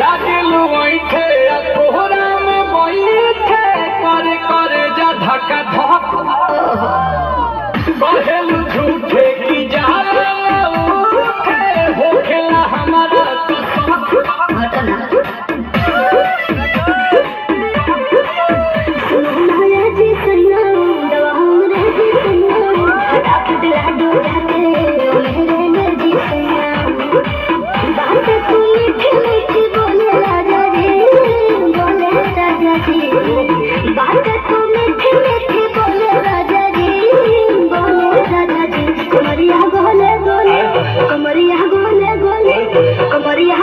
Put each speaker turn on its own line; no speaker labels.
लागलू बैठे कोहरा में बैठे कर जा धक्का धक कहेलू झूठे की जाला उठे होखेला हमारा तो
कमरिया गोले गोले कमरिया